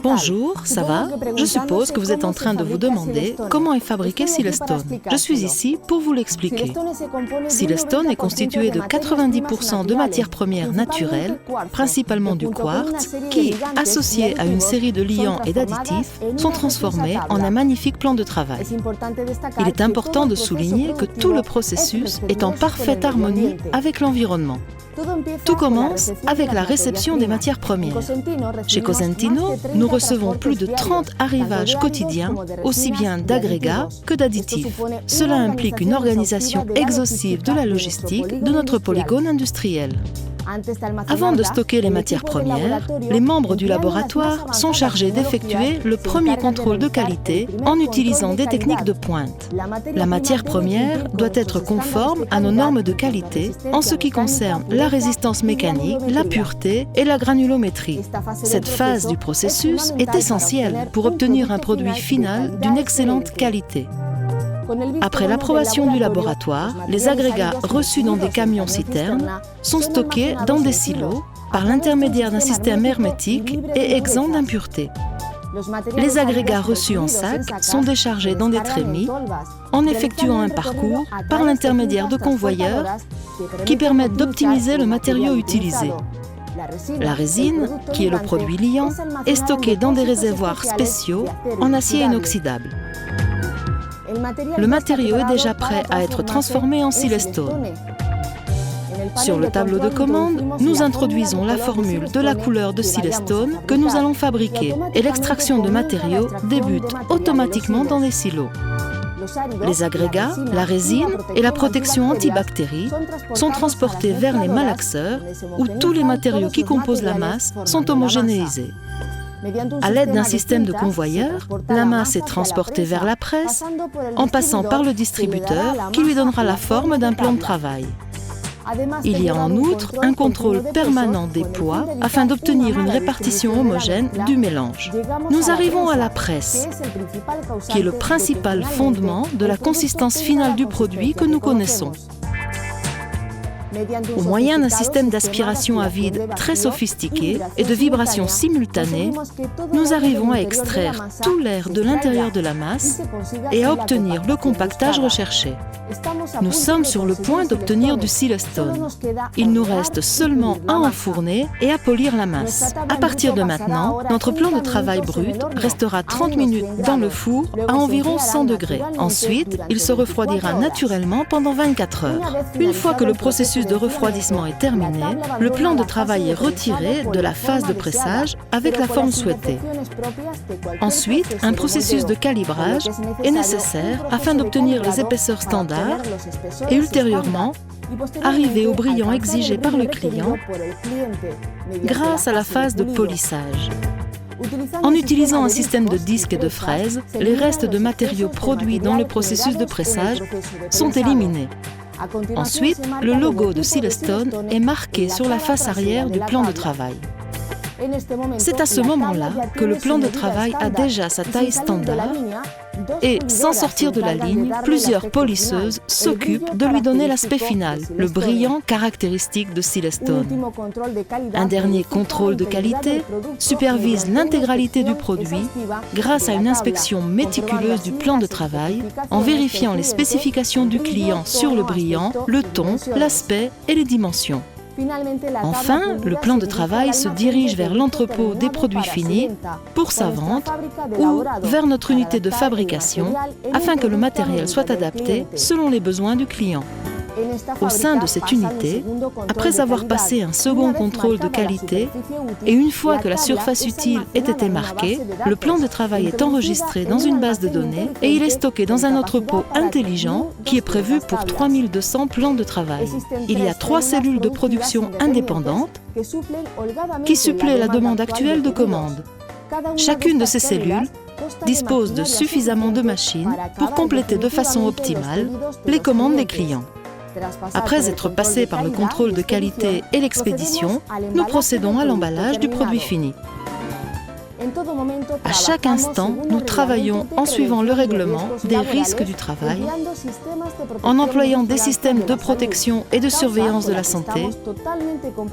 Bonjour, ça va? Je suppose que vous êtes en train de vous demander comment est fabriqué Silestone. Je suis ici pour vous l'expliquer. Silestone est constitué de 90% de matières premières naturelles, principalement du quartz, qui, associés à une série de liants et d'additifs, sont transformés en un magnifique plan de travail. Il est important de souligner que tout le processus est en parfaite harmonie avec l'environnement. Tout commence avec la réception des matières premières. Chez Cosentino, nous recevons plus de 30 arrivages quotidiens, aussi bien d'agrégats que d'additifs. Cela implique une organisation exhaustive de la logistique de notre polygone industriel. Avant de stocker les matières premières, les membres du laboratoire sont chargés d'effectuer le premier contrôle de qualité en utilisant des techniques de pointe. La matière première doit être conforme à nos normes de qualité en ce qui concerne la résistance mécanique, la pureté et la granulométrie. Cette phase du processus est essentielle pour obtenir un produit final d'une excellente qualité. Après l'approbation du laboratoire, les agrégats reçus dans des camions-citernes sont stockés dans des silos par l'intermédiaire d'un système hermétique et exempt d'impuretés. Les agrégats reçus en sac sont déchargés dans des trémies en effectuant un parcours par l'intermédiaire de convoyeurs qui permettent d'optimiser le matériau utilisé. La résine, qui est le produit liant, est stockée dans des réservoirs spéciaux en acier inoxydable. Le matériau est déjà prêt à être transformé en Silestone. Sur le tableau de commande, nous introduisons la formule de la couleur de Silestone que nous allons fabriquer et l'extraction de matériaux débute automatiquement dans les silos. Les agrégats, la résine et la protection antibactérie sont transportés vers les malaxeurs où tous les matériaux qui composent la masse sont homogénéisés. À l'aide d'un système de convoyeurs, la masse est transportée vers la presse en passant par le distributeur qui lui donnera la forme d'un plan de travail. Il y a en outre un contrôle permanent des poids afin d'obtenir une répartition homogène du mélange. Nous arrivons à la presse, qui est le principal fondement de la consistance finale du produit que nous connaissons. Au moyen d'un système d'aspiration à vide très sophistiqué et de vibrations simultanées, nous arrivons à extraire tout l'air de l'intérieur de la masse et à obtenir le compactage recherché. Nous sommes sur le point d'obtenir du Silestone. Il nous reste seulement à enfourner et à polir la masse. À partir de maintenant, notre plan de travail brut restera 30 minutes dans le four à environ 100 degrés. Ensuite, il se refroidira naturellement pendant 24 heures. Une fois que le processus de refroidissement est terminé, le plan de travail est retiré de la phase de pressage avec la forme souhaitée. Ensuite, un processus de calibrage est nécessaire afin d'obtenir les épaisseurs standards et ultérieurement arriver au brillant exigé par le client grâce à la phase de polissage. En utilisant un système de disques et de fraises, les restes de matériaux produits dans le processus de pressage sont éliminés. Ensuite, le logo de Silestone est marqué sur la face arrière du plan de travail. C'est à ce moment-là que le plan de travail a déjà sa taille standard et, sans sortir de la ligne, plusieurs polisseuses s'occupent de lui donner l'aspect final, le brillant caractéristique de Silestone. Un dernier contrôle de qualité supervise l'intégralité du produit grâce à une inspection méticuleuse du plan de travail en vérifiant les spécifications du client sur le brillant, le ton, l'aspect et les dimensions. Enfin, le plan de travail se dirige vers l'entrepôt des produits finis pour sa vente ou vers notre unité de fabrication afin que le matériel soit adapté selon les besoins du client. Au sein de cette unité, après avoir passé un second contrôle de qualité et une fois que la surface utile ait été marquée, le plan de travail est enregistré dans une base de données et il est stocké dans un entrepôt intelligent qui est prévu pour 3200 plans de travail. Il y a 3 cellules de production indépendantes qui suppléent la demande actuelle de commande. Chacune de ces cellules dispose de suffisamment de machines pour compléter de façon optimale les commandes des clients. Après être passé par le contrôle de qualité et l'expédition, nous procédons à l'emballage du produit fini. À chaque instant, nous travaillons en suivant le règlement des risques du travail, en employant des systèmes de protection et de surveillance de la santé,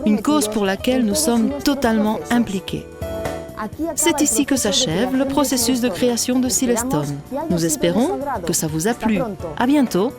une cause pour laquelle nous sommes totalement impliqués. C'est ici que s'achève le processus de création de Silestone. Nous espérons que ça vous a plu. À bientôt!